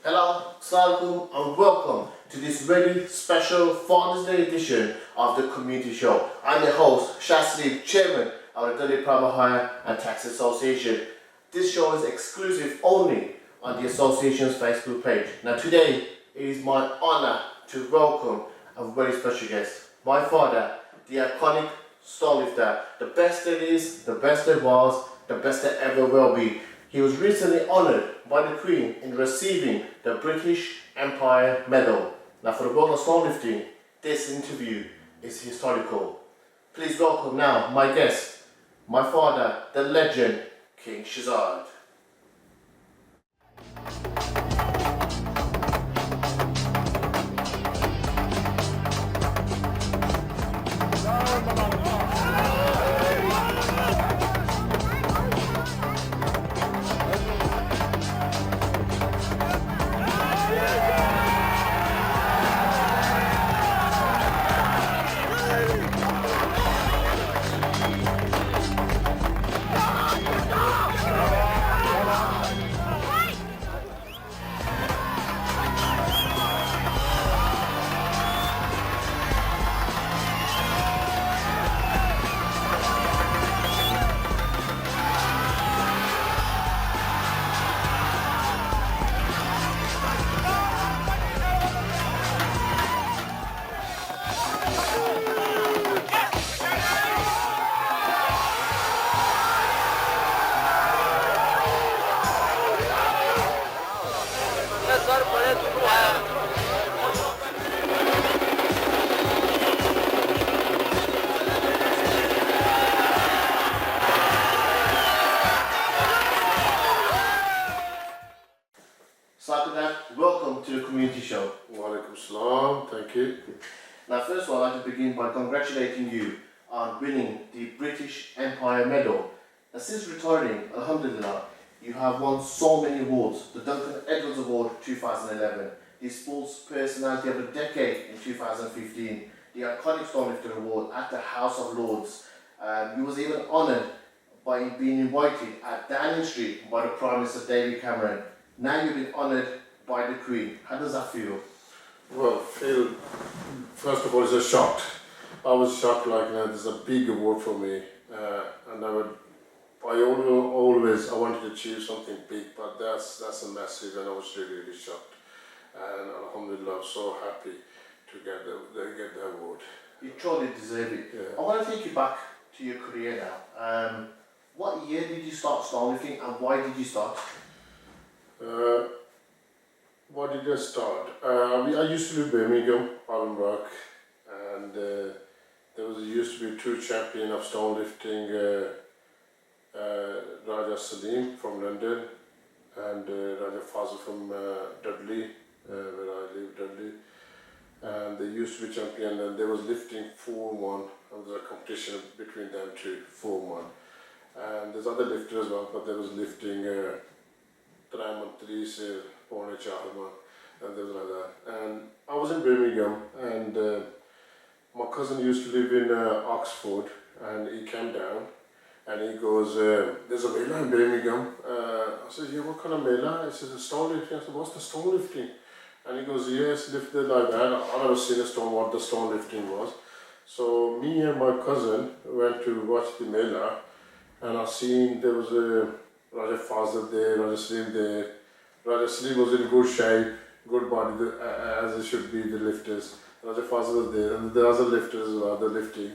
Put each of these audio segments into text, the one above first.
Hello, Assalamualaikum and welcome to this very special Father's Day edition of the Community Show. I'm your host, Shazad, Chairman of the DUDLEY Private Hire and Tax Association. This show is exclusive only on the association's Facebook page. Now today, it is my honour to welcome a very special guest. My father, the iconic stone lifter, the best there is, the best there was, the best there ever will be. He was recently honoured by the Queen in receiving the British Empire Medal. Now for the world of stone lifting, this interview is historical. Please welcome now my guest, my father, the legend, King Shazad. Welcome to the Community Show. Walaikum salam, thank you. Now first of all, I'd like to begin by congratulating you on winning the British Empire Medal. Now since retiring, alhamdulillah, you have won so many awards. The Duncan Edwards Award 2011, the Sports Personality of the Decade in 2015, the iconic Stonelifter Award at the House of Lords. You was even honoured by being invited at Downing Street by the Prime Minister David Cameron. Now you've been honoured by the Queen. How does that feel? Well, first of all, it's a shock. I was shocked, like, this is a big award for me. And I wanted to achieve something big, but that's a massive, and I was really shocked. And alhamdulillah, I'm so happy to get the award. You truly deserve it. Yeah. I want to take you back to your career now. What year did you start stonelifting and why did you start? What did I start? I used to live in Birmingham, Ireland, and there used to be two champions of stonelifting, Raja Salim from London and Raja Fazl from Dudley, where I live, Dudley. And they used to be champion, and they was lifting 4-1, and there was a competition between them two, 4-1. And there's other lifters as well, but they was lifting 3 se paune 4 and there was like that. And I was in Birmingham, and my cousin used to live in Oxford, and he came down and he goes, there's a mela in Birmingham. I said, yeah, what kind of mela? He says, stone lifting. I said, what's the stone lifting? And he goes, yes, lifted like that. I never seen what the stone lifting was. So me and my cousin went to watch the mela, and I seen there was a Raja Fazl there, Raja Salim there. Raja Salim was in good shape, good body, as it should be, the lifters. Raja Fazl was there, and the other lifters as well, the lifting.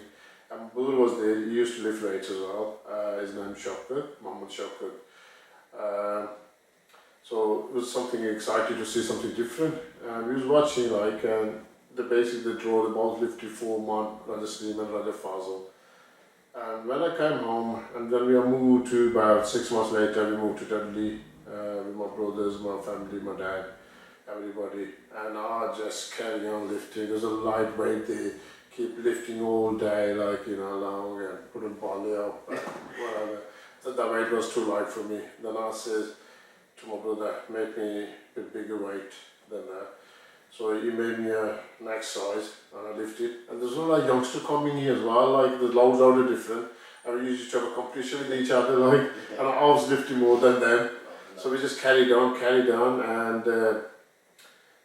And Bull was there, he used to lift weights as well. His name is Shaukat, Muhammad Shaukat. So it was something exciting to see something different. And we was watching, like, and basically they draw the both lifted 4-1, Raja Salim and Raja Fazl. And when I came home, and then we moved to about 6 months later, we moved to Dudley with my brothers, my family, my dad, everybody. And I just carry on lifting. There's a lightweight, they keep lifting all day, like, long and putting body up, whatever. So that weight was too light for me. Then I said to my brother, make me a bit bigger weight than that. So he made me a next size, and I lifted. And there's no like youngster coming here as well, like the loads are different. And we used to have a competition with each other, like, and I was lifting more than them. So we just carried on, and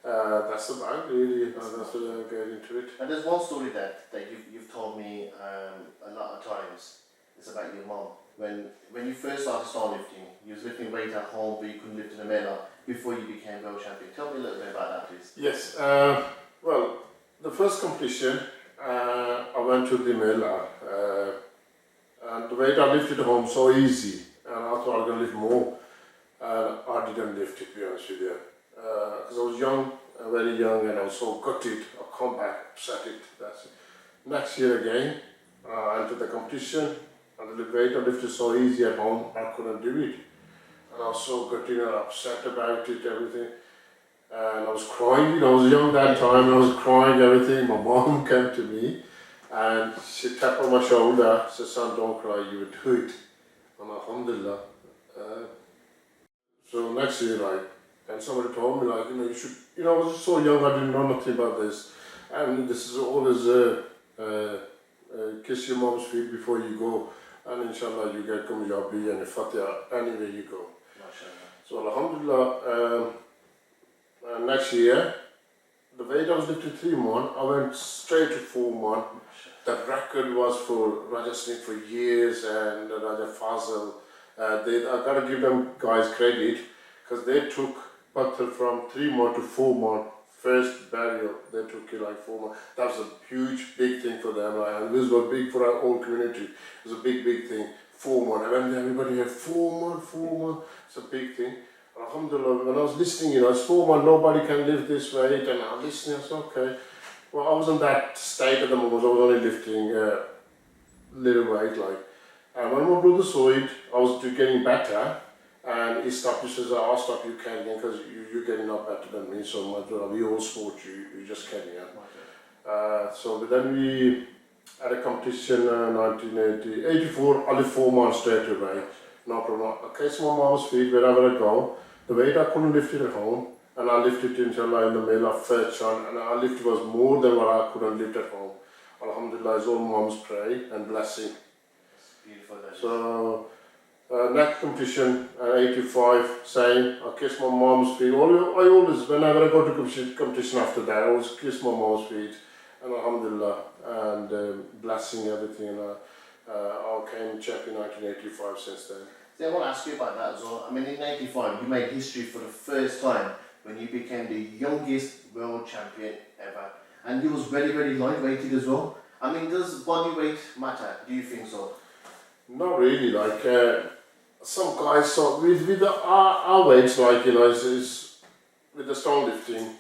That's about really. That's what I get into it. And there's one story that you've told me a lot of times. It's about your mom. When you first started star lifting, you was lifting weight at home, but you couldn't lift in the medal before you became world champion. Tell me a little bit about that, please. Yes. Well, the first competition, I went to the Mela, and the weight I lifted at home so easy, and I thought I was going to lift more, and I didn't lift it, to be honest with you, because I was young, very young, and I was so gutted. I come back, upset it. That's it. Next year again, I entered the competition, and the weight I lifted so easy at home, I couldn't do it, and I was so gutted and upset about it, everything. And I was crying, I was young that time, and I was crying, everything. My mom came to me and she tapped on my shoulder, said, son, don't cry, you will do it. And alhamdulillah. So next year, and somebody told me, you should, I was so young, I didn't know nothing about this. And this is always, kiss your mom's feet before you go. And inshallah, you get Kumjabi and Fatiha anywhere you go. So alhamdulillah, next year, the weight I was lifting 3 months, I went straight to 4 months. The record was for Raja Singh for years and Raja Fazal. I gotta give them guys credit because they took Pathar from 3 months to 4 months. First burial, they took it 4 months. That was a huge, big thing for them. And this was big for our whole community. It was a big, big thing. 4 months. And when everybody had 4 months, 4 months, it's a big thing. Alhamdulillah, when I was listening, it's 4 months, nobody can lift this weight, and I'm listening, I said, okay. Well, I was in that state at the moment, I was only lifting little weight, And when my brother saw it, I was getting better, and he stopped, he says, I'll stop you carrying, because you're getting up better than me, so my brother, we all sport you just carrying on. But then we had a competition in 1984, I lived 4 months straight away, no problem. I catch my mom's feet wherever I go. The weight I couldn't lift it at home, and I lifted it inshallah in the Mela first one, and I lifted was more than what I couldn't lift at home. Alhamdulillah, it's all mom's prayer and blessing. Beautiful. So, next competition, 85, same. I kiss my mom's feet. I always, whenever I go to competition after that, I always kiss my mom's feet, and alhamdulillah, and blessing everything. And I came champion 1985 since then. I want to ask you about that as well. I mean, in '85, you made history for the first time when you became the youngest world champion ever. And you was very, very lightweighted as well. I mean, does body weight matter? Do you think so? Not really. Some guys, so with our weights, is with the strong lifting,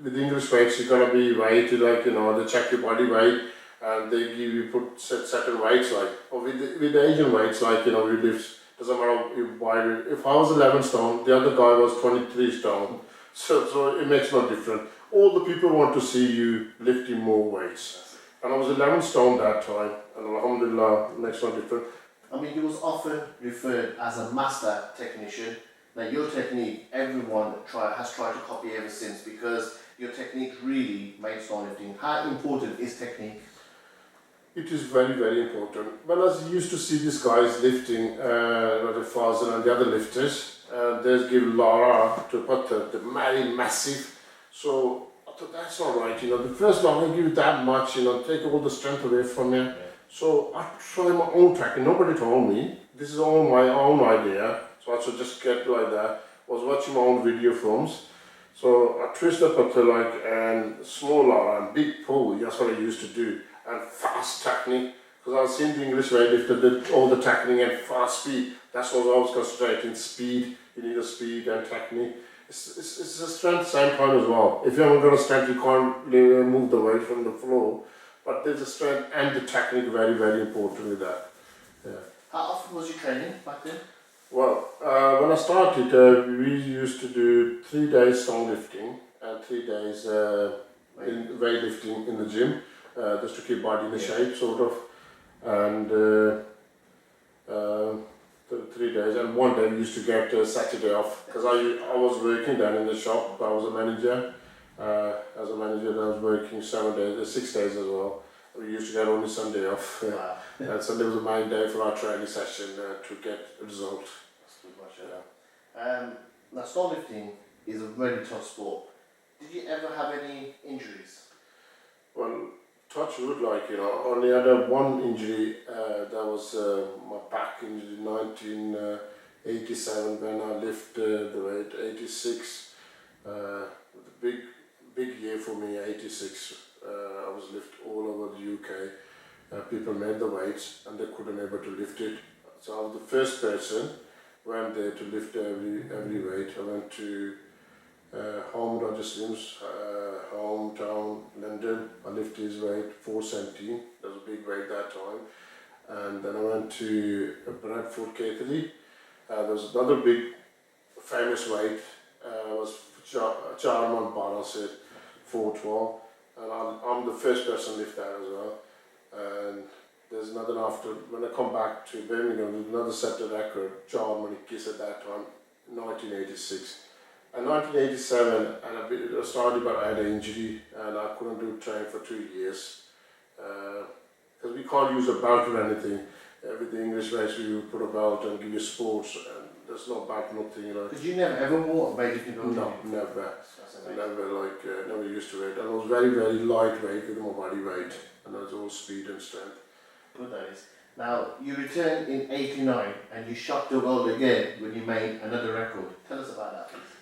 with English weights, you're going to be weighted, they check your body weight. And they give you put certain weights or with the Asian weights we lift, doesn't matter if I was 11 stone, the other guy was 23 stone, so it makes no difference. All the people want to see you lifting more weights, and I was 11 stone that time, and alhamdulillah, makes no difference. I mean, you was often referred as a master technician. Now your technique, everyone has tried to copy ever since, because your technique really made star lifting. How important is technique? It is very, very important. When I used to see these guys lifting, Raja Fazal and the other lifters, they give Lara to Pathar, the very massive. So I thought that's not right, the first Lara I give you that much, take all the strength away from you. So I tried my own tracking, nobody told me. This is all my own idea. So I should just get like that. I was watching my own video films. So I twisted Pathar and small Lara and big pull, that's what I used to do. And fast technique, because I was seeing the English weightlifter did all the technique and fast speed. That's what I was concentrating, speed. You need a speed and technique. It's a strength same time as well. If you haven't got a strength, you can't move the weight from the floor. But there's a strength and the technique very, very important with that. Yeah. How often was you training back then? Well, when I started, we used to do 3 days strong lifting and 3 days weightlifting in the gym. Just to keep body in the shape, sort of, and 3 days, and 1 day we used to get Saturday off, because I was working then in the shop. I was a manager. As a manager, I was working 6 days as well. We used to get only Sunday off, and Sunday was a main day for our training session to get a result. That's good, mashallah. Now, star lifting is a very tough sport. Did you ever have any injuries? Well, touch wood, only had one injury, that was my back injury in 1987 when I lifted the weight, 86. Big year for me, 86. I was lifted all over the UK. People made the weights and they couldn't able to lift it. So I was the first person went there to lift every weight. I went to home Roger Slim's hometown, London. I lifted his weight 417. That was a big weight that time. And then I went to Bradford, Keighley. There was another big famous weight. Was Charman Bar, I said 412. And I'm the first person to lift that as well. And there's another after, when I come back to Birmingham, there's another set the record, John Manikis at that time, 1986. And 1987, and I started, but I had an injury and I couldn't do training for 2 years. Because we can't use a belt or anything. Everything English ways we put a belt and give you sports, and there's no belt, nothing, Because you never ever wore a weightlifting belt? No, never. Never used to it. And I was very, very lightweight with my body weight. And that's all speed and strength. Good that is. Now, you returned in 89 and you shocked the world again when you made another record. Tell us about that, please.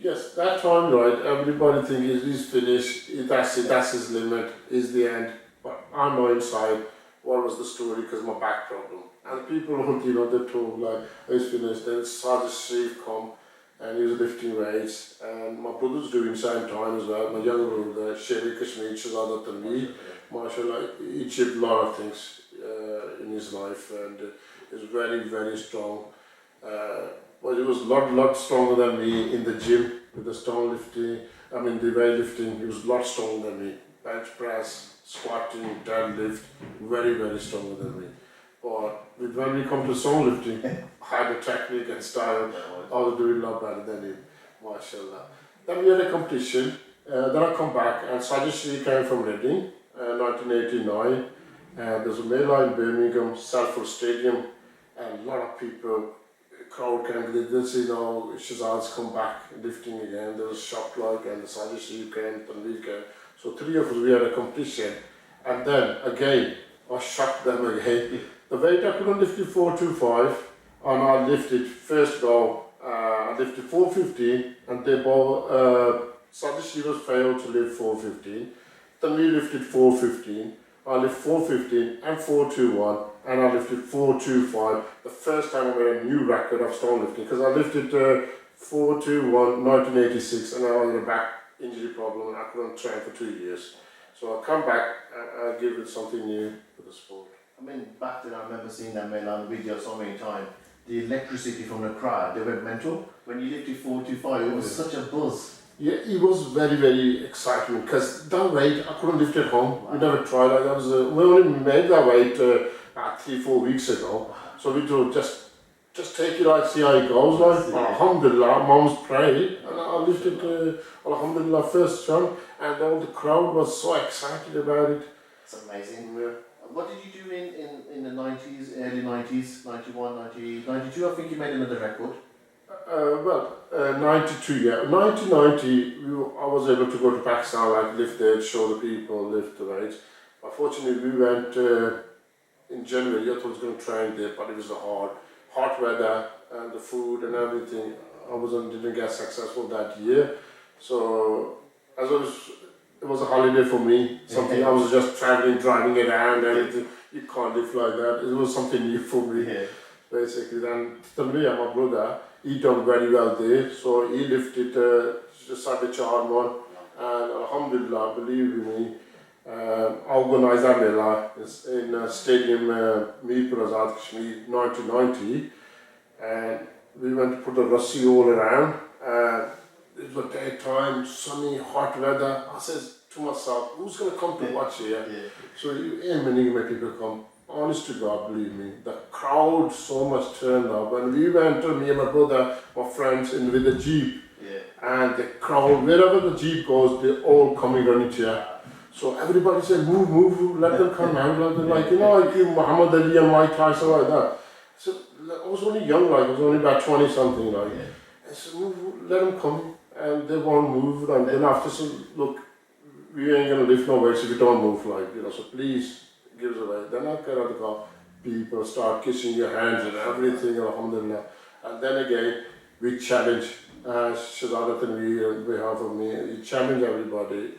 Yes, that time, right, everybody thinks he's finished, that's it, that's his limit, is the end. But I know inside what was the story because of my back problem. And people want, they told like, he's finished. Then Shazad Sharif come and he was lifting weights. And my brother's doing the same time as well. My younger brother, KASHMIR, Shazad and me. Mashallah, he achieved a lot of things in his life and he was very, very strong. But he was a lot stronger than me in the gym with the stone lifting, the weightlifting. He was a lot stronger than me. Bench press, squatting, deadlift, very, very stronger than me. But when we come to stone lifting, I had the technique and style, I was doing a lot better than him, mashallah. Then we had a competition, then I come back and Shazad came from Reading. 1989, there's a Mela in Birmingham, Salford Stadium, and a lot of people, crowd came, they see now Shazad's come back lifting again, there was a shock and the Shazad came, and we came. So 3 of us, we had a competition, and then again, I shocked them again. The weight I couldn't lift it 425, and I lifted first go, I lifted 415, and they both, Shazad was failed to lift 415. Then we lifted 415, I lifted 415 and 421, and I lifted 425. The first time I made a new record of stone lifting, because I lifted 421 1986 and I had a back injury problem and I couldn't train for 2 years. So I come back and I give it something new for the sport. Back then I remember seeing that Milan video so many times. The electricity from the crowd, they went mental. When you lifted 425, it was such a buzz. Yeah, it was very, very exciting because that weight I couldn't lift at home. Wow. We never tried that. We only made that weight 3-4 weeks ago. So we do just take it out, see how it goes. Alhamdulillah, Mom's prayed and I lifted Alhamdulillah first time, and all the crowd was so excited about it. It's amazing. Yeah. What did you do in the 90s, early 90s, 91, 90, 92? I think you made another record. 92, yeah. 1990, I was able to go to Pakistan, lift there, show the people, lift the weights. Unfortunately, we went in January. I thought I was going to train there, but it was the hot weather and the food and everything. Didn't get successful that year. So, it was a holiday for me. Something I was just traveling, driving around, everything. You can't live like that. It was something new for me, basically. Then me and my brother, he done very well there, so he lifted Shazad Charman, and Alhamdulillah, believe me, organised that Mela in Stadium Mirpur Azad Kashmir 1990, and we went to put the Rassi all around, and it was daytime, sunny, hot weather. I says to myself, who's going to come to watch here? So many people come. Honest to God, believe me, the crowd so much turned up. When we went, me and my brother, my friends, in with the Jeep, and the crowd, wherever the Jeep goes, they're all coming running here. So everybody said, move, let them come out. Like Muhammad Ali and Mike Tyson, like that. So I was only young, I was only about 20 something, I said, move, let them come. and they won't move, and then after some, look, we ain't gonna lift no weights if you don't move, like, you know, so please give us away. Then I get out of the car, people start kissing your hands and everything, alhamdulillah. And then again, we challenge, Shazad and we, on behalf of me, we challenge everybody,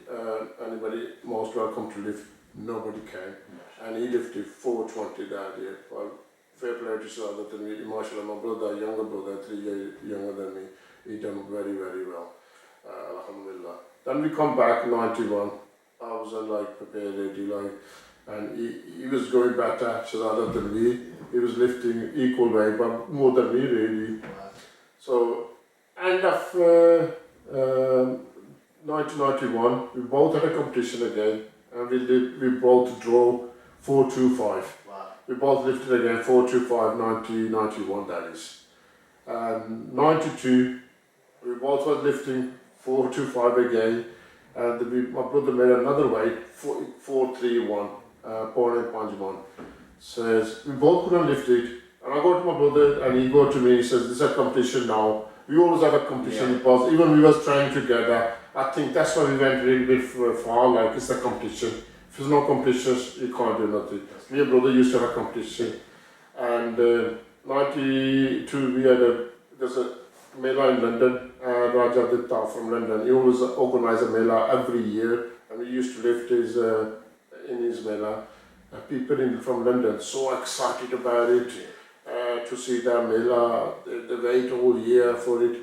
anybody most welcome to lift, nobody came. And he lifted 420 that year. Well, fair play to Shazad and we, mashallah, my brother, younger brother, 3 years younger than me, he done very, very well, alhamdulillah. Then we come back, 91, I was like prepared ready, like, and he was going better, Shazad than me. He was lifting equal weight, but more than me really. So, end of 1991, we both had a competition again, and we both draw 425. Wow. We both lifted again 425, 1991 that is. 92, we both were lifting 425 again, and my brother made another weight, 431, 0.1. Says, we both couldn't lift it, and I go to my brother, and he go to me, he says, this is a competition now. We always have a competition, because even we was trying together, I think that's why we went really bit far, like, it's a competition. If there's no competitions, you can't do nothing. Me and brother used to have a competition, and 92, we had there's a Mela in London, Raja Ditta from London. He always organised a Mela every year, and we used to lift in his Mela. People from London so excited about it, to see the Mela, they wait all year for it.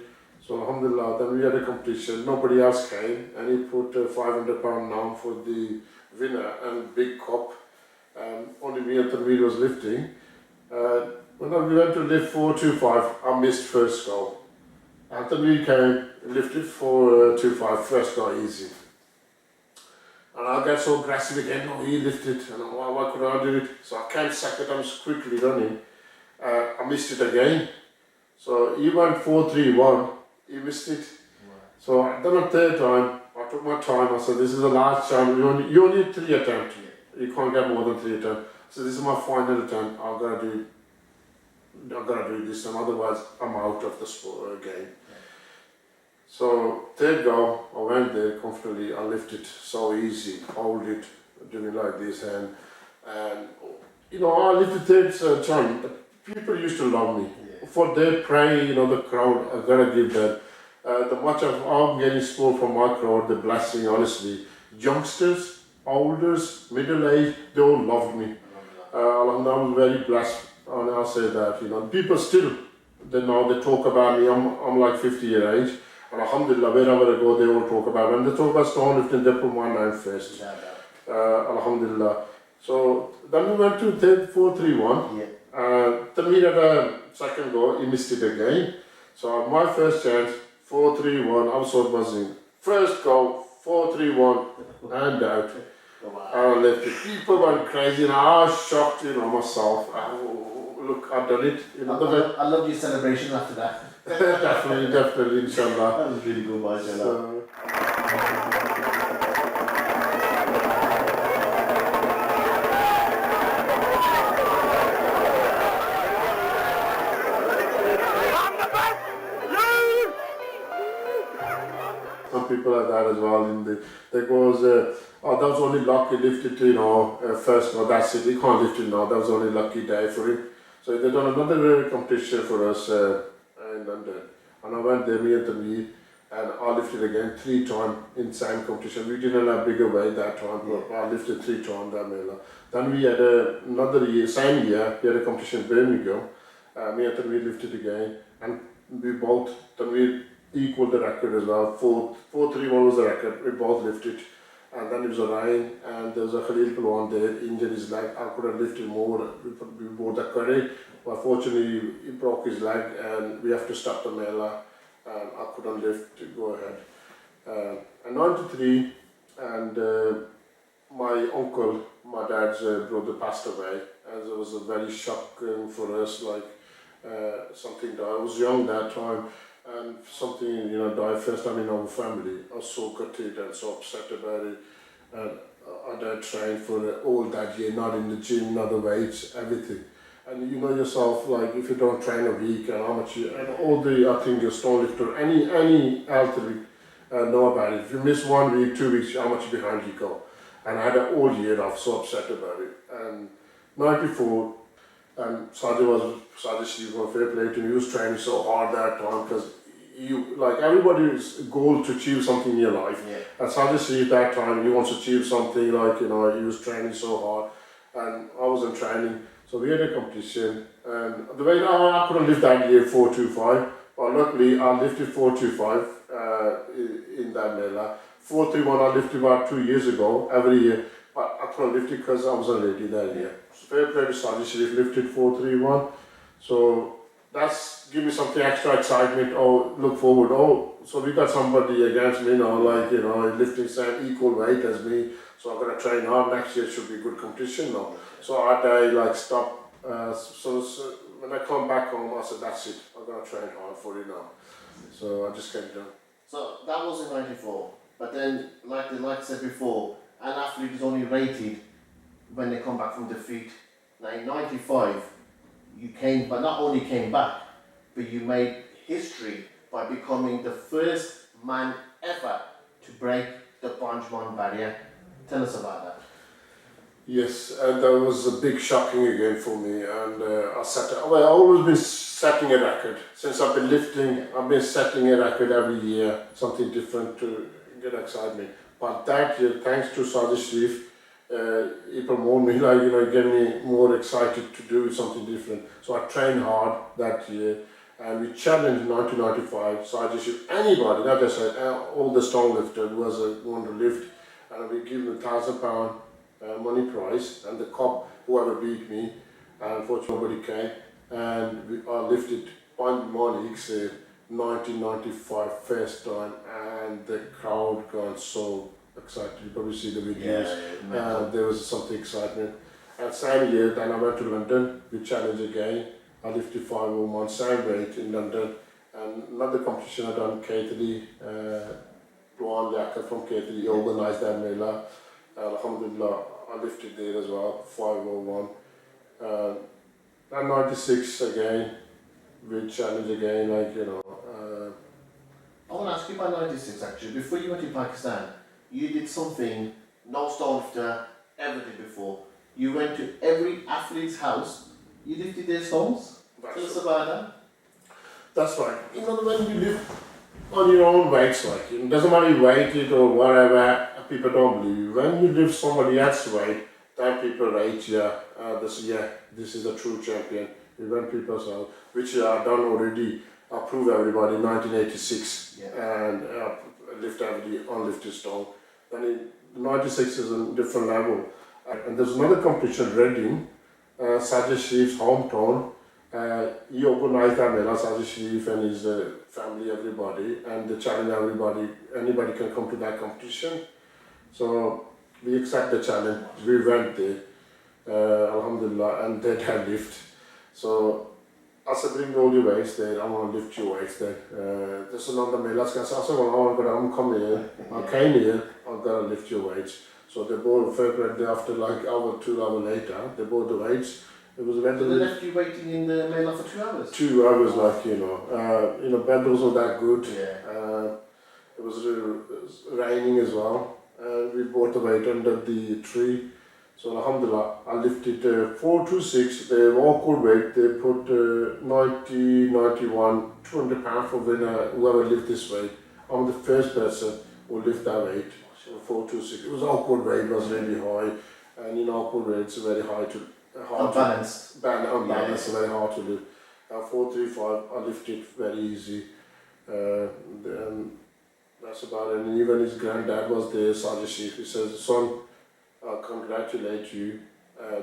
So alhamdulillah, then we had a competition, nobody else came, and he put £500 now for the winner and big cup. Only me and Tanveer was lifting. When we went to lift 425, I missed first go. And Tanveer came, lifted 425, first go easy. And I get so aggressive again, no, he lifted, and why could I do it? So I came second, I was quickly running. I missed it again. So he went 431, he missed it. Wow. So then the third time, I took my time, I said, this is the last time, you only need 3 attempts. You can't get more than 3 attempts. So this is my final attempt, I've got to do this, and otherwise I'm out of the sport game. So third go, I went there comfortably, I lifted so easy, hold it, doing like this, and you know, I lifted third time. People used to love me. For their prayer, you know, the crowd, I gotta give them the much of I'm getting support from my crowd, the blessing, honestly. Youngsters, elders, middle age, they all loved me. I'm very blessed, and I'll say that, you know, people still, they talk about me, I'm like 50 years age. And alhamdulillah, wherever I go, they all talk about it. When they talk about stone lifting, they put my name first. Alhamdulillah. So then we went to 431. Yeah. Then we had a second go, he missed it again. So my first chance, 431, I was so buzzing. First go, 431, and out. Wow. And I left it. People went crazy, and I was shocked, you know, myself. Look, I've done it. You know, I love your celebration after that. definitely, inshallah. That was really good, mashallah. Some people like that as well. There goes, oh, that was only lucky lifted, you know, first go, that's it, he can't lift it now, that was only lucky day for him. So they done another competition for us in London, and I went there, me and Tanveer, and I lifted again 3 times in same competition. We didn't have bigger weight that time, but I lifted 3 times that Mela. Then we had another year, same year, we had a competition in Birmingham. Me and Tanveer lifted again, and we both, Tanveer equaled the record as well. 431 was the record, we both lifted. And then it was a rain, and there was a Khalil Palwan there, injured his leg. I could have lifted more, we bought a curry, but fortunately he broke his leg, and we have to stop the Mela, and I couldn't lift to go ahead. In 93, and my uncle, my dad's brother, passed away, and it was a very shocking for us, like something died. I was young that time, and something, you know, died first time in our family. I was so gutted and so upset about it. And I did train for all that year, not in the gym, not the weights, everything. And you know yourself, like if you don't train a week and how much you, and all the, I think your stone lifter, any athlete know about it. If you miss 1 week, 2 weeks, how much behind you go. And I had an all year, I was so upset about it. And night before, and Shazad Steve was fair play to me, he was training so hard that time because you, like everybody's goal to achieve something in your life. Yeah. And Shazad Steve that time, he wants to achieve something, like, you know, he was training so hard and I wasn't training. So we had a competition and the way I couldn't lift that year 425, but luckily I lifted 425 in that Mela. 431 I lifted about 2 years ago, every year, but I couldn't lift it because I wasn't ready that year. So fair play to Shazad Steve, lifted 431. So that's give me something extra excitement. Oh, look forward. Oh, so we got somebody against me now, like, you know, lifting same equal weight as me. So I'm gonna train hard. Next year should be good competition now. So I like stop. So when I come back home, I said that's it. I'm gonna train hard for it now. So I just kept going. So that was in '94. But then, like I said before, an athlete is only rated when they come back from defeat. Now in '95, you came, but not only came back, but you made history by becoming the first man ever to break the Banjman barrier. Tell us about that. Yes, and that was a big shocking again for me. And I've always been setting a record since I've been lifting. I've been setting a record every year, something different to get excitement. But that year, thanks to Shazad Steve, he promoted me, like, you know, get me more excited to do something different. So I trained hard that year, and we challenged in 1995. So I just shoot anybody, not just all the stone lifters who was want to lift, and we give them £1,000 money prize and the cup whoever beat me. And unfortunately nobody came, and I lifted one morning 1995 first time, and the crowd got so excited. You probably see the videos. There was something excitement. And same year, then I went to London. We challenged again. I lifted 501, same weight in London. And another competition I done, K3, Luan Laka from K3 organised that Mela. Alhamdulillah, I lifted there as well, 501. And 96 again, we challenge again, like, you know. I want to ask you about '96 actually. Before you went to Pakistan, you did something no stone lifter ever did before. You went to every athlete's house, you lifted their stones. Tell us about that. That's right. You know, when you lift on your own weights, like, it doesn't matter you weight it or whatever, people don't believe you. When you lift somebody else's weight, then people rate you, this is a true champion. When people say, which I've done already, I proved everybody in 1986, and lift every unlifted stone. Then in 96 is a different level. And there's another competition, Reading, Shazad Steve's hometown. He organised that Mela, Shazad Steve and his family, everybody, and they challenge everybody, anybody can come to that competition. So we accept the challenge, we went there, Alhamdulillah, and they can lift. So I said, bring all your weights there, I want to lift your weights there. There's another Mela, I said, well, I'm coming here, I came here, I've got to lift your weights. So they bought after like hour, 2 hours later, they bought the weights. It was so they left you waiting in the Mela for 2 hours? 2 hours, like, you know, bed wasn't that good. It was raining as well. We bought the weight under the tree. So alhamdulillah, I lifted 426, the awkward weight, they put 90, 91, 200 pounds for winner, whoever lift this weight. I'm the first person who lift that weight, so 426. It was awkward weight, was really high, and in awkward weights, very high to... Unbalanced. Unbalanced, very hard to lift. 435, I lifted very easy. Then that's about it. And even his granddad was there, Shazad Steve. He says, son, I congratulate you.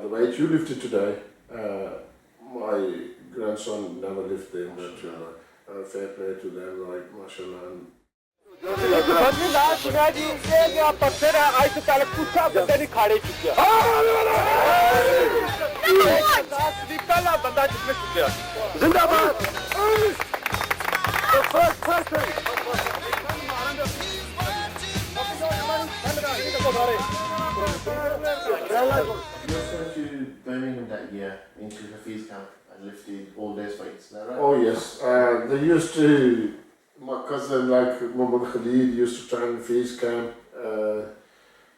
The weight you lifted today, my grandson never lifted them. Fair play to them, like, mashallah. You went to Birmingham that year into the Hafiz camp. lifted all those weights, is that right? Oh yes, they used to, my cousin like Muhammad Khalid used to train in Fees Camp,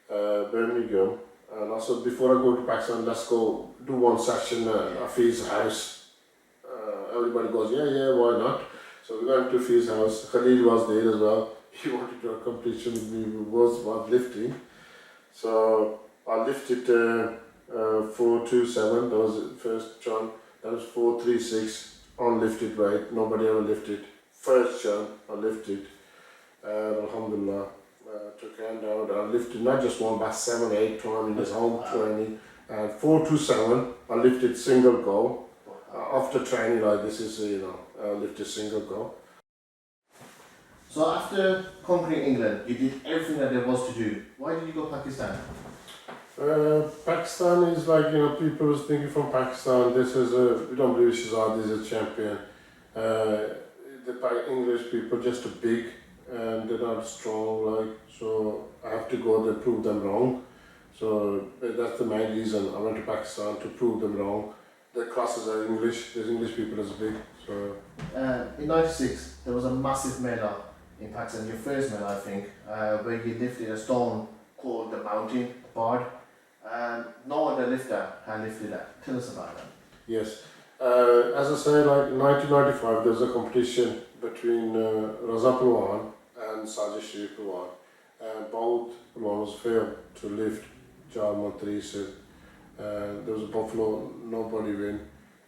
Birmingham, and also before I go to Pakistan, let's go do one session at Fees house. Everybody goes, yeah, why not? So we went to Fees house, Khalid was there as well, he wanted to do a competition with me, was lifting. So I lifted 427, that was the first chunk. That was 436 on lifted weight. Nobody ever lifted. First chunk I lifted. Alhamdulillah, took hand out. I lifted not just one, but 7, 8 times in his home training. And 427 I lifted single go. After training like this is I lifted single go. So after conquering England, you did everything that there was to do. Why did you go Pakistan? Pakistan is like, people was thinking from Pakistan, this is we don't believe Shazad is a champion. The English people just are big and they're not strong, so I have to go there and prove them wrong. So that's the main reason I went to Pakistan, to prove them wrong. The classes are English, there's English people as big. So in '96, there was a massive medal in Pakistan, your first medal I think, where you lifted a stone called the mountain bar. No other lifter had lifted that. Tell us about that. Yes. As I say, like 1995, there was a competition between Raza Pulwan and Sajid Sharif Pulwan. Both Pulwans failed to lift Jarman 3 said. There was a buffalo, nobody win,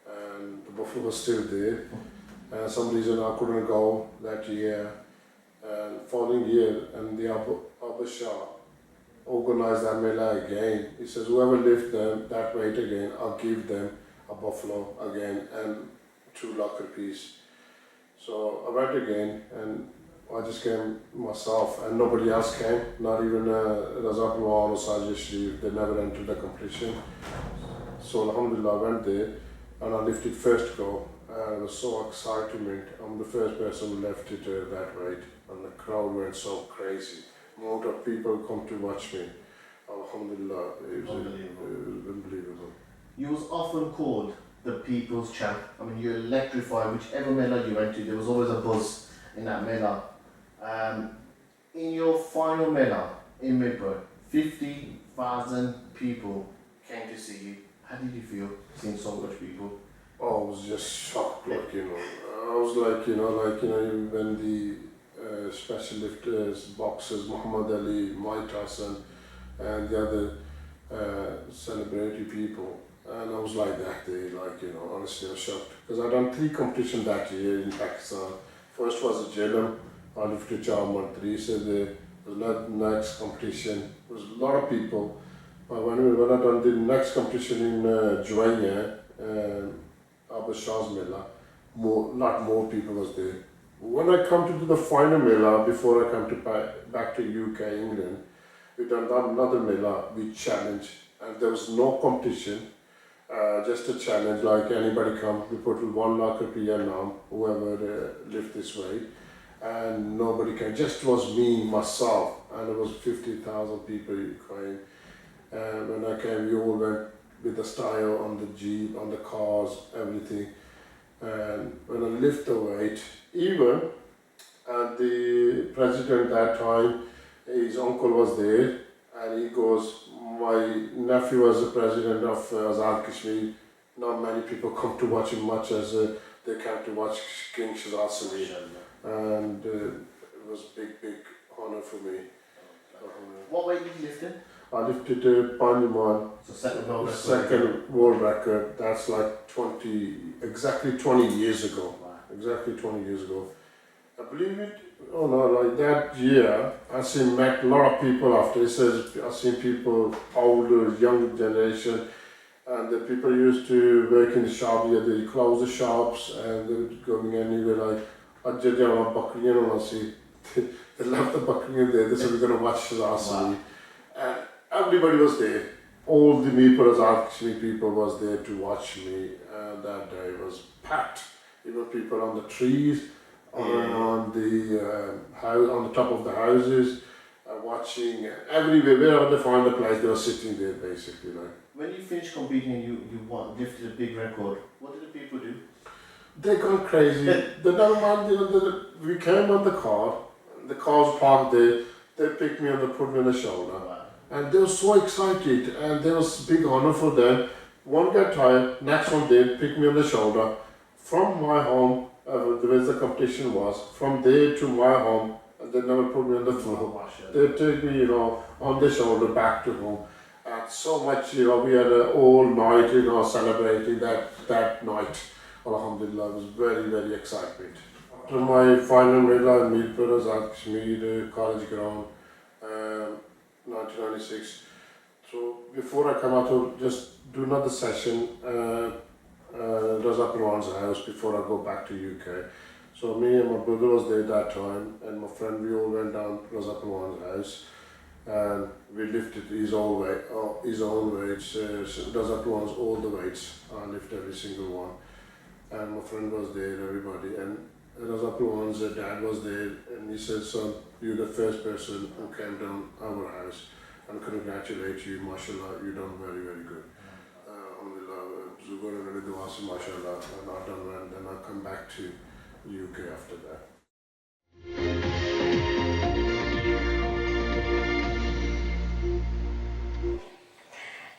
and the buffalo was still there. Some reason I couldn't go that year. And following year, and the Abu Shah organized that Mela again. He says, whoever lift them that weight again, I'll give them a buffalo again and 2 lakh rupees. So I went again and I just came myself and nobody else came, not even Raza Pulwan or Sajid Sharif, they never entered the competition. So Alhamdulillah I went there and I lifted first go and it was so excitement. I'm the first person who lifted that weight and the crowd went so crazy. Amount of people come to watch me. Alhamdulillah, it was unbelievable. You was often called the people's champ. I mean, you electrified whichever medal you went to. There was always a buzz in that medal. In your final medal in Midbury, 50,000 people came to see you. How did you feel seeing so much people? Oh, I was just shocked, I was like, when the special lifters, boxers, Muhammad Ali, Mike Tyson, and the other celebrity people. And I was like that day, honestly I was shocked. Because I done 3 competitions that year in Pakistan. First was a Jhelum, I lifted Jarman 3, so there was the next competition. There was a lot of people. But when I done the next competition in Juwaia, Abu Shah's Mela, lot more people was there. When I come to do the final Mela, before I come to back to UK, England, we done another Mela, we challenged, and there was no competition, just a challenge, like anybody come, we put 1 lakh rupiah now, whoever lift this way, and nobody came, just was me, myself, and it was 50,000 people came. And when I came, we all went with the style on the jeep, on the cars, everything. And when I lift the weight, even the president that time, his uncle was there, and he goes, my nephew was the president of Azad Kashmir. Not many people come to watch him much as they came to watch King Shazad. And it was a big honor for me. What weight did you lift in? I lifted Panjaman, So second world record. That's like exactly 20 years ago. Wow. Exactly 20 years ago. I believe it, like that year, I met a lot of people after. It says, I seen people, older, younger generation, and the people used to work in the shop here, they close the shops and they were going anywhere like, I see. They left the Bakri there, they said, we're going to watch Shazad. And everybody was there. All the Azad people was there to watch me, and that day was packed. Even people on the trees, on the house, on the top of the houses, watching everywhere. Wherever they find a place, they were sitting there basically. When you finished competing and you won, lifted a big record, what did the people do? They gone crazy. The number one, we came on the car's parked there, they picked me up and put me on the shoulder. Wow. And they were so excited, and there was big honor for them. One got tired, next one did, pick me on the shoulder. From my home, where the competition was, from there to my home, and they never put me on the floor. They took me, on the shoulder back to home. And so much, we had an all night, celebrating that night. Alhamdulillah, it was very, very excitement. After my final medal, I met at KASHMIR college ground, 1996. So before I come out to just do another session, Raza Palwan's house before I go back to UK. So me and my brother was there that time, and my friend, we all went down to Raza Palwan's house, and we lifted his own weights. Raza Palwan's all the weights. I lifted every single one, and my friend was there, everybody, and Raza Palwan's dad was there, and he said, "Son, you're the first person who came down our house, and congratulate you, mashallah, you done very, very good." Zubar and Ridwas, mashallah, and I done well, and then I come back to UK after that.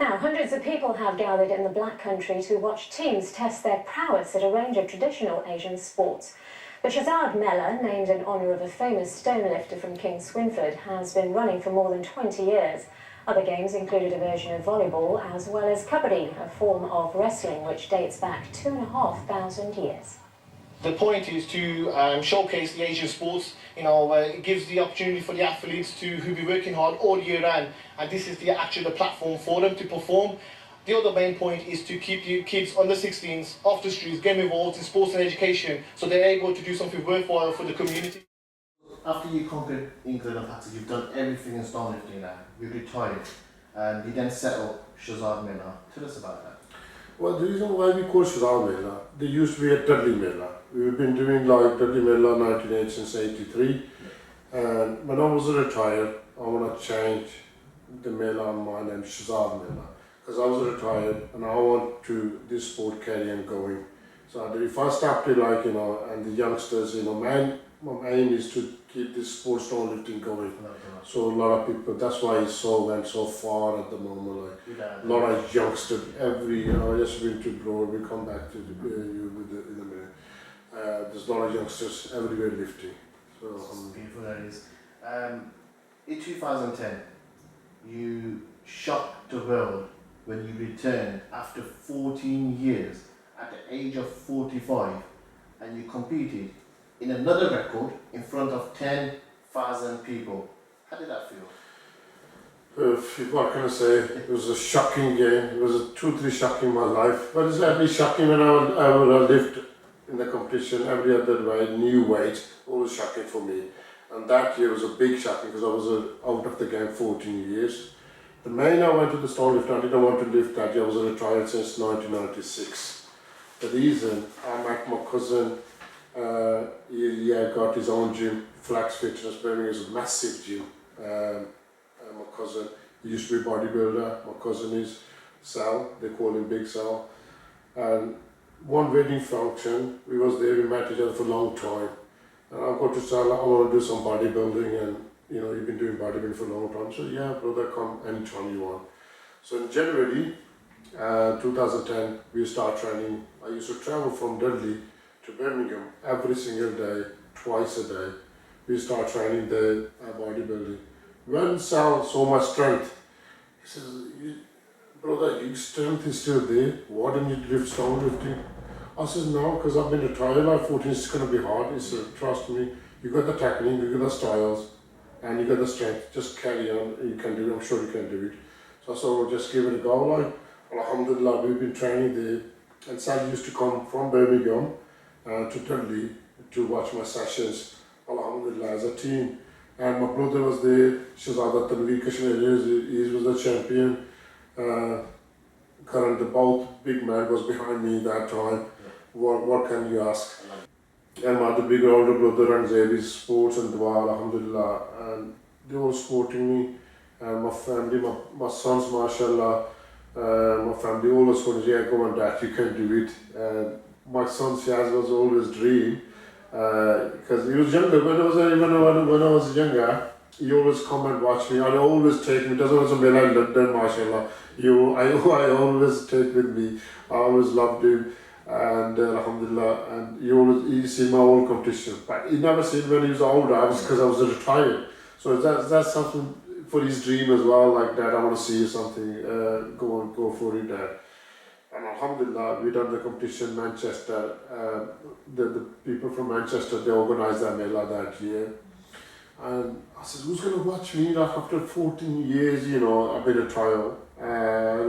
Now, hundreds of people have gathered in the Black Country to watch teams test their prowess at a range of traditional Asian sports. The Shazad Mela, named in honour of a famous stone lifter from King Swinford, has been running for more than 20 years. Other games included a version of volleyball as well as kabaddi, a form of wrestling which dates back 2,500 years. The point is to showcase the Asian sports. It gives the opportunity for the athletes who be working hard all year round, and this is the platform for them to perform. The other main point is to keep the kids under 16s off the streets, get involved in sports and education, so they're able to do something worthwhile for the community. After you conquered England and Pakistan, you've done everything in stone lifting now. You've retired, and you then settled Shazad Mela. Tell us about that. Well, the reason why we call Shazad Mela, there used to be a Dudley Mela. We've been doing like Dudley Mela 1980 since 83. And when I was retired, I want to change the Mela on my name, Shazad Mela. Because I was retired and I want to this sport carry on going. So if I started and the youngsters, my aim is to keep this sport stone lifting going. So a lot of people, that's why it's went so far at the moment. A lot of youngsters, I just went to Broad, we come back to you in a minute. There's a lot of youngsters everywhere lifting. So beautiful that is. In 2010, you shocked the world when you returned after 14 years at the age of 45, and you competed in another record in front of 10,000 people. How did that feel? What can I say? It was a shocking game. It was a 2-3 shocking in my life. But it's every shocking when I would lift in the competition, every other way, new weight, always shocking for me. And that year was a big shocking because I was out of the game 14 years. The main I went to the stone lift, I didn't want to lift that year. I was retired since 1996. The reason, I met my cousin. He got his own gym, Flex Fitness, Birmingham is a massive gym. My cousin, he used to be a bodybuilder. My cousin is Sal, they call him Big Sal. And one wedding function, we was there, we met each other for a long time. And I got to Sal, I want to do some bodybuilding, and you've been doing bodybuilding for a long time. So yeah, brother, come anytime you want. So in January 2010, we start training. I used to travel from Dudley to Birmingham every single day, twice a day. We start training the bodybuilding. When Sal saw my strength, he says, "Brother, your strength is still there. Why don't you lift stone lifting?" I said, "No, because I've been retired like 14, it's going to be hard." He said, "Trust me, you got the technique, you got the styles, and you got the strength. Just carry on, you can do it, I'm sure you can do it." So I said, "Well, just give it a go." Alhamdulillah, we've been training there. And Sal used to come from Birmingham to Dudley to watch my sessions, alhamdulillah, as a team. And my brother was there, Shazad, he was the champion. Current, both big man was behind me that time. What can you ask? And my other big older brother runs Avis Sports and Dua, alhamdulillah. And they were supporting me. And my family, my sons, mashallah, My family always wanted, yeah, go on dad, you can do it. My son Shazad was always dream, because he was younger, when I was younger, he always come and watch me, and always take me, doesn't also be like London, mashallah. I always take with me, I always loved him, and alhamdulillah, and he see my old competition, but he never seen when he was older, because I was retired. So that's something for his dream as well, like that, I want to see something, go for it, Dad. And alhamdulillah, we done the competition in Manchester. The people from Manchester, they organised that Mela that year. And I said, who's going to watch me? Like after 14 years, I've been a trial. And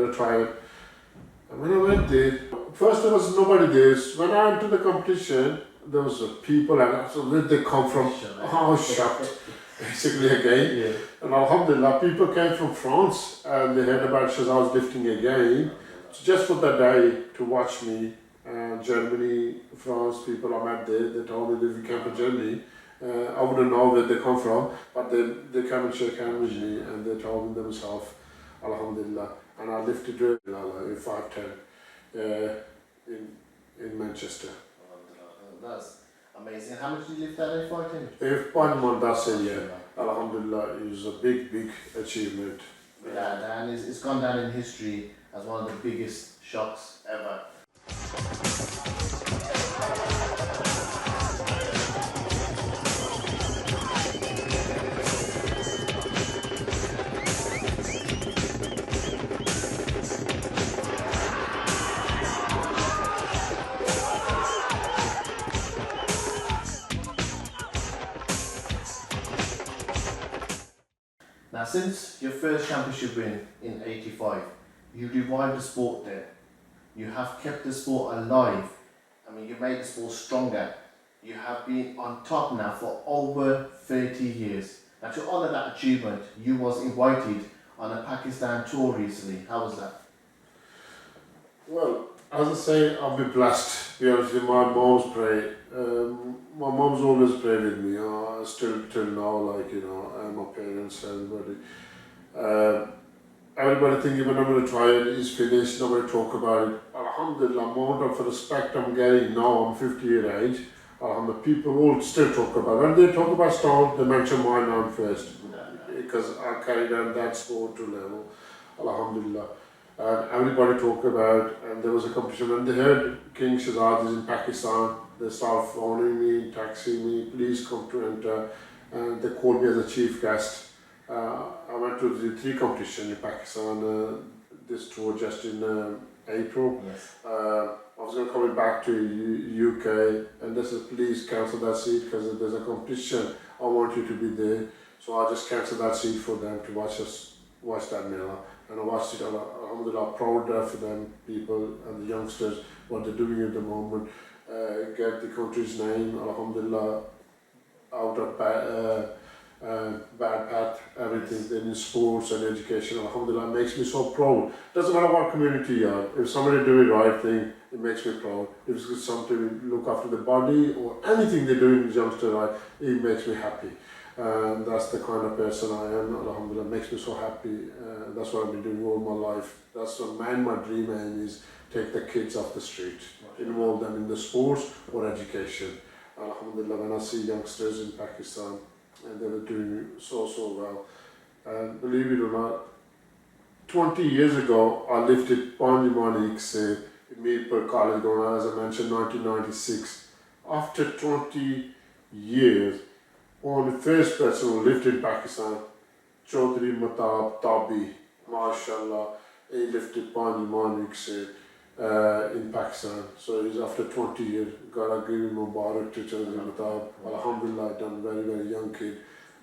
when I went there, first there was nobody there. When I entered the competition, there was people, and so where they come from? I was shocked, basically again. Yeah. And alhamdulillah, people came from France, and they heard about Shazad's lifting again. So just for that day to watch me, Germany, France, people I met there, they told me that we came from Germany. I wouldn't know where they come from, but they came and shook hands with me, and they told me themselves, alhamdulillah. And I lifted in 5'10", in Manchester. That's amazing. How much did you lift that day fighting? If 1 that's it, yeah. Alhamdulillah, it was a big achievement. Yeah, and it's gone down in history as one of the biggest shocks ever. Now, since your first championship win in '85, you revived the sport then. You have kept the sport alive. I mean, you made the sport stronger. You have been on top now for over 30 years. Now, to honour that achievement, you was invited on a Pakistan tour recently. How was that? Well, as I say, I've been blessed. To be honest with you, my mom's prayed. My mom's always prayed with me. Still till now, and my parents, everybody. Everybody thinking when I'm going to try it, it's finished, nobody talk about it. Alhamdulillah, amount of respect I'm getting now, I'm 50 years age. People all still talk about it. When they talk about stone, they mention my name first. Because I carried on that sport to level. Alhamdulillah. And everybody talk about, and there was a competition, when they heard King Shazad is in Pakistan, they started phoning me, texting me, please come to enter, and they called me as a chief guest. I went to the 3 competition in Pakistan, this tour just in April. Yes. I was going to come back to UK, and they said, please cancel that seat because there's a competition, I want you to be there. So I just cancelled that seat for them to watch that Mela. And I watched it, alhamdulillah, proud for them, people and the youngsters, what they're doing at the moment. Get the country's name, alhamdulillah, out of bad path, everything in sports and education, alhamdulillah, makes me so proud. Doesn't matter what community you are, if somebody do the right thing, it makes me proud. If it's something to look after the body or anything they're doing, youngster, right, it makes me happy. And that's the kind of person I am, alhamdulillah, makes me so happy. That's what I've been doing all my life. That's what my dream aim is, take the kids off the street, involve them in the sports or education. Alhamdulillah, when I see youngsters in Pakistan, and they were doing so well. And believe it or not, 20 years ago, I lifted Pandimani in Mirpur College, as I mentioned, 1996. After 20 years, one of the first person who lived in Pakistan, Chaudhry Matab Tabi, mashallah, he lifted Pandimani in Pakistan. So he's after 20 years, gotta give him Mubarak to Chaudhry Matab. Alhamdulillah, done very young kid.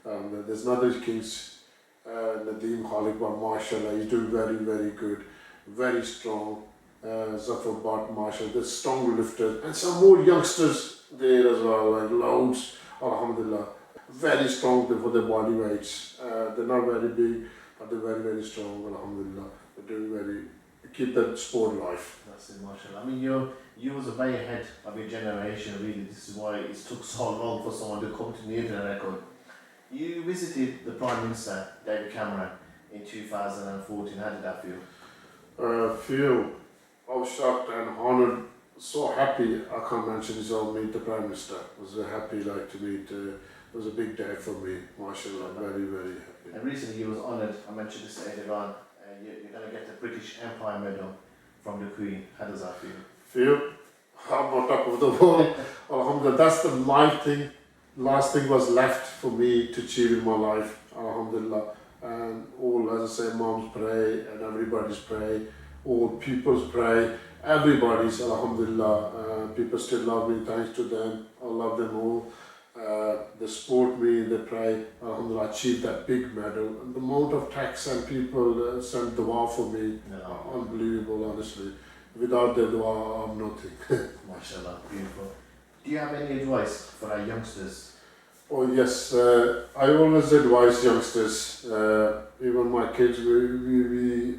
There's another kids, Nadeem Khalid, but mashallah, he's doing very good, very strong. Zafar Bhatt, mashallah, there's strong lifters, and some more youngsters there as well, like loads, alhamdulillah. Very strong for their body weights. They're not very big, but they're very strong, alhamdulillah. They're doing keep that sport alive. That's it, mashallah. I mean, you was way ahead of your generation, really. This is why it took so long for someone to come to near the record. You visited the Prime Minister, David Cameron, in 2014. How did that feel? Few. I was shocked and honored, so happy. I can't mention this. I'll meet the Prime Minister. I was happy like to meet. It was a big day for me. Mashallah, very very happy. And recently you was honoured, I mentioned this earlier on, you're going to get the British Empire Medal from the Queen. How does that feel? Feel I'm on top of the world. Alhamdulillah, that's the life thing. Last thing was left for me to achieve in my life. Alhamdulillah. And all, as I say, moms pray and everybody's pray. All people's pray. Everybody's, alhamdulillah. People still love me, thanks to them. I love them all. They support me, they pray. Alhamdulillah, I achieved that big medal. And the amount of tax and people sent dua for me, unbelievable, honestly. Without their dua, I'm nothing. MashaAllah, beautiful. Do you have any advice for our youngsters? Oh yes, I always advise youngsters, even my kids, we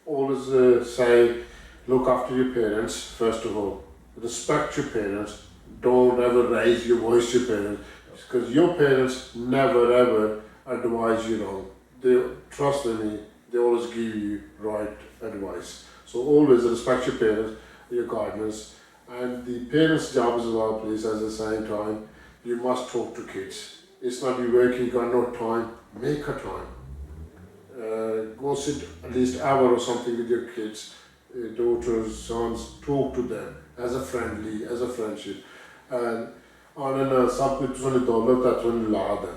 always say, look after your parents, first of all. Respect your parents. Don't ever raise your voice to your parents. Because your parents never ever advise you wrong. They, trust me, they always give you right advice. So always respect your parents, your guardians. And the parents' job as well, please, at the same time, you must talk to kids. It's not you working, you got no time, make a time. Go sit at least an hour or something with your kids, daughters, sons, talk to them as a friendly, as a friendship. And on an subject to the dollar that's when lada.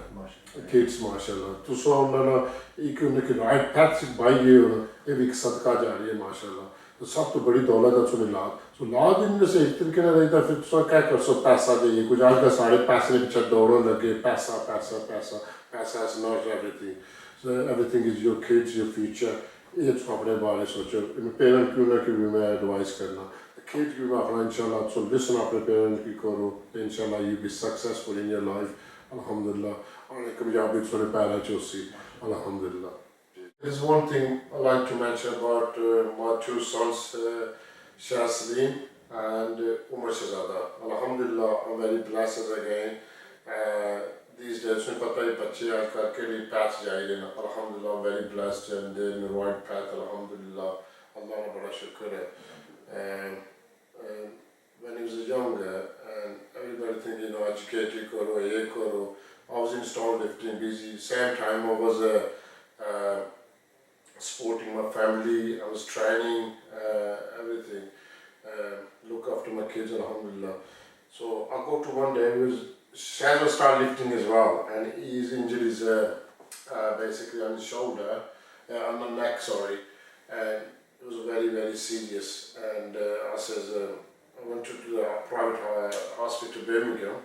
Kids, mashallah. To so on a right path by you, a week sadka jari, mashallah. तो सब तो बड़ी दौलत है उसमें लाद तो लाद इनमें से एक तरीके ना रहता फिर तो क्या कर सो पैसा चाहिए कुछ आज का सारे पैसे ने पीछे दौड़ों लगे पैसा पैसा पैसा पैसा is not everything so everything is your kids your future ये तो अपने बारे सोचो इन पेरेंट क्यों ना क्यों मैं एडवाइस करना kids क्यों ना अपना इंशाल्लाह so listen अपने पेरेंट की करो इंशाल्लाह you be successful in your life alhamdulillah और एक कभी सोने para चोसी alhamdulillah. There's one thing I like to mention about my two sons, Shazad and Shazad. Alhamdulillah, I'm very blessed again. These days, when I see my path, alhamdulillah, I'm very blessed and they're in the right path. Alhamdulillah, Allah na shukr. When he was younger, and everybody thinking, educated, I was in stone lifting, busy. Same time, I was supporting my family, I was training, everything, look after my kids, alhamdulillah. So I go to one day, Shazad started lifting as well, and his injury is basically on his shoulder, on the neck, sorry, and it was very, very serious. And I went to the private hospital Birmingham,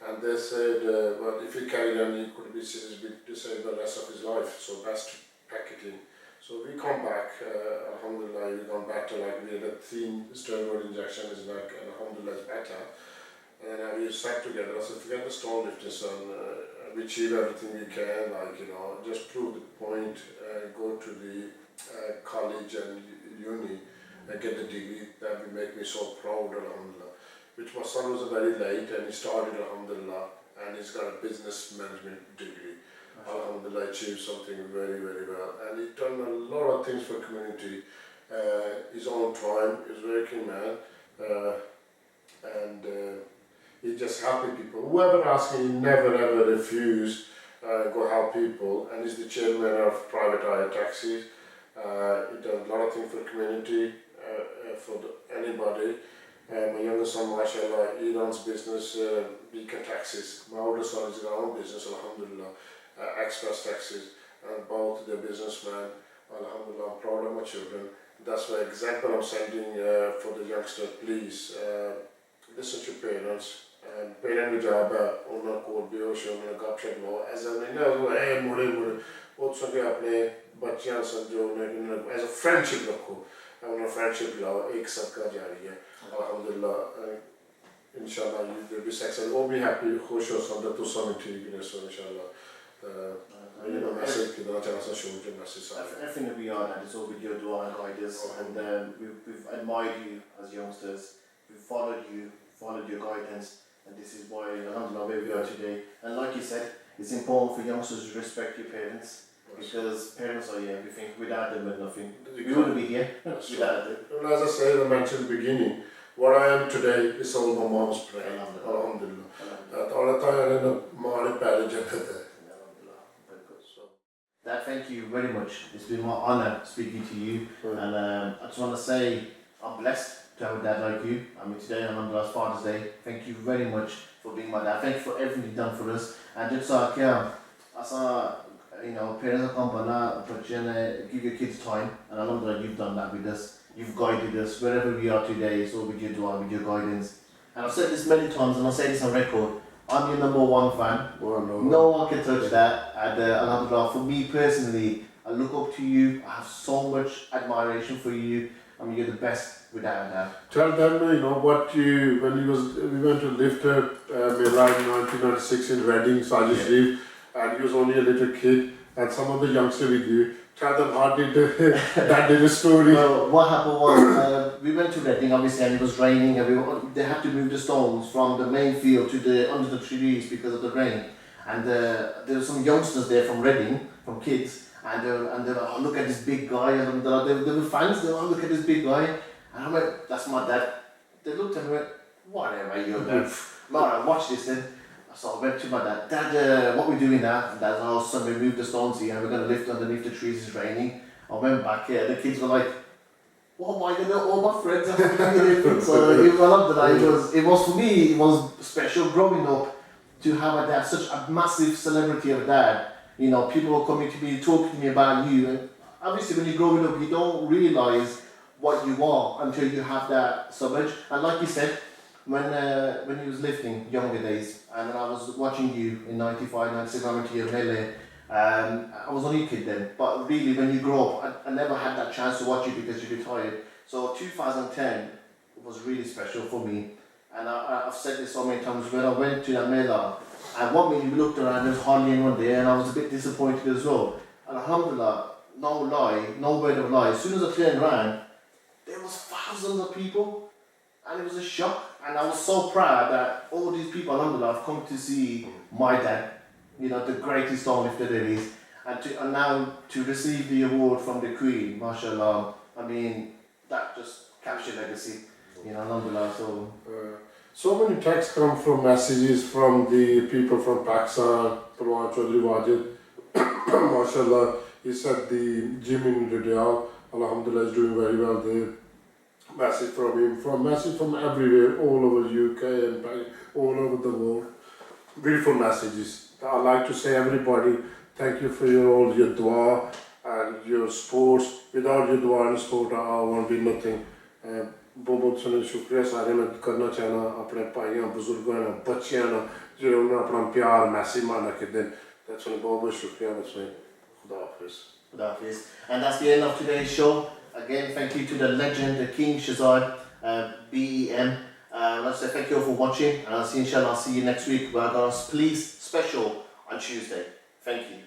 and they said, well, if he carried on, he could be seriously disabled the rest of his life, so best to pack it in. So we come back, alhamdulillah, we come back to like, we had a 3 steroid injection, is like, alhamdulillah, it's better. And then we sat together, I said, forget the stone lifting, son, we achieve everything we can, like, just prove the point, go to the college and uni, and get the degree, that will make me so proud, alhamdulillah. Which my son was very late, and he started, alhamdulillah, and he's got a business management degree. Alhamdulillah, achieved something very, very well. And he's done a lot of things for the community. His own time, he's a working man. And he's just helping people. Whoever asks him, he never ever refuse go help people. And he's the chairman of private hire taxis. He does a lot of things for the community, for anybody. My younger son, mashallah, he runs business, Beacon Taxis. My older son has his own business, alhamdulillah. Express taxis, and both they're businessmen. Alhamdulillah, I'm proud of my children. That's the example I'm sending for the youngsters. Please listen to parents. And parent job ਉਹਨਾਂ ਕੋਲ ਵੀ ਉਹ ਸ਼ੋਮਨ ਗੱਪ ਸ਼ਪ ਲਓ as a ਨਾ ਇਹ ਮੁੜੇ ਉਹ ਸੰਗੇ ਆਪਣੇ ਬੱਚਿਆਂ ਸਮਝੋ ਨਾ ਐਜ਼ ਅ ਫਰੈਂਡਸ਼ਿਪ ਰੱਖੋ ਉਹਨਾਂ ਫਰੈਂਡਸ਼ਿਪ ਲਾਓ ਇੱਕ ਸਦਕਾ ਜਾਰੀ ਹੈ alhamdulillah inshallah you will be successful all be happy ਖੁਸ਼ ਹੋ ਸਭ ਦਾ ਤੁਸੀਂ ਵੀ ਠੀਕ ਨੇ ਸੋ inshallah message everything that we are and it's all with your dua and guidance and we've admired you as youngsters, we've followed your guidance, and this is why alhamdulillah where we are today. And like you said, it's important for youngsters to respect your parents because parents are everything. Without them, we're nothing. We wouldn't be here without them. And as I said, I mentioned in the beginning, what I am today is all my mom's prayer. Alhamdulillah. That all the time I know my parents are Dad, thank you very much. It's been my honour speaking to you, and I just want to say I'm blessed to have a dad like you. I mean, today on last Father's Day. Thank you very much for being my dad. Thank you for everything you've done for us. And just so I saw, parents are come now, but give your kids time, and alhamdulillah, you've done that with us. You've guided us wherever we are today. It's all with your dua, with your guidance. And I've said this many times, and I'll say this on record. I'm your number one fan. No one can touch that. And alhamdulillah, for me personally, I look up to you. I have so much admiration for you. I mean, you're the best without a doubt. Tell them, we went to live Mela in 1996 in Reading, Sajid Sharif, and he was only a little kid, and some of the youngsters with you. Tell them how did that did a story. Well, what happened was, we went to Reading obviously, and it was raining, and they had to move the stones from the main field to under the trees because of the rain. And there were some youngsters there from Reading, from kids, and they were like, oh, look at this big guy, and they were fans, they were, oh, look at this big guy. And I went, that's my dad. They looked at me and went, whatever, you're dad. Alright, watch this then. So I went to my dad, Dad, what are we doing now? And Dad, oh son, we moved the stones here and we're going to lift underneath the trees, it's raining. I went back here, the kids were like, what am I going to, all my friends have to do? So it was for me, it was special growing up to have a dad, such a massive celebrity of a dad. People were coming to me, talking to me about you. And obviously when you're growing up, you don't realise what you are until you have that so much. And like you said, when he was lifting, younger days, and I was watching you in 95, 96, I went to your melee. I was only a kid then, but really when you grow up, I never had that chance to watch you because you retired. So 2010 was really special for me, and I've said this so many times. When I went to that Mela, and one minute we looked around, there was hardly anyone there, and I was a bit disappointed as well. And alhamdulillah, no lie, no word of lie, as soon as I turned around, there was thousands of people, and it was a shock. And I was so proud that all these people, alhamdulillah, have come to see my dad, the greatest stonelifter there is. And now to receive the award from the Queen, mashallah, I mean, that just captures legacy, alhamdulillah. So many texts come from messages from the people from Pakistan, Parwan Chaudhry Wajid, mashallah. He said the gym in Riyadh, alhamdulillah, is doing very well there. Message from him, message from everywhere, all over UK and all over the world. Beautiful messages. I'd like to say everybody, thank you for all your dua and your support. Without your dua and support, I won't be nothing. बहुत सारे शुक्रिया सारे मैं करना चाहना अपने भाइयों बुजुर्गों ने बच्चियों ने जो उन्होंने अपना प्यार मैसेज मारना के दिन that's why बहुत शुक्रिया बच्चों खुदा हाफिज़. खुदा हाफिज़. And that's the end of today's show. Again, thank you to the legend, the King Shazad, BEM. Let's say thank you all for watching, and I'll see you next week. We're going to Please Special on Tuesday. Thank you.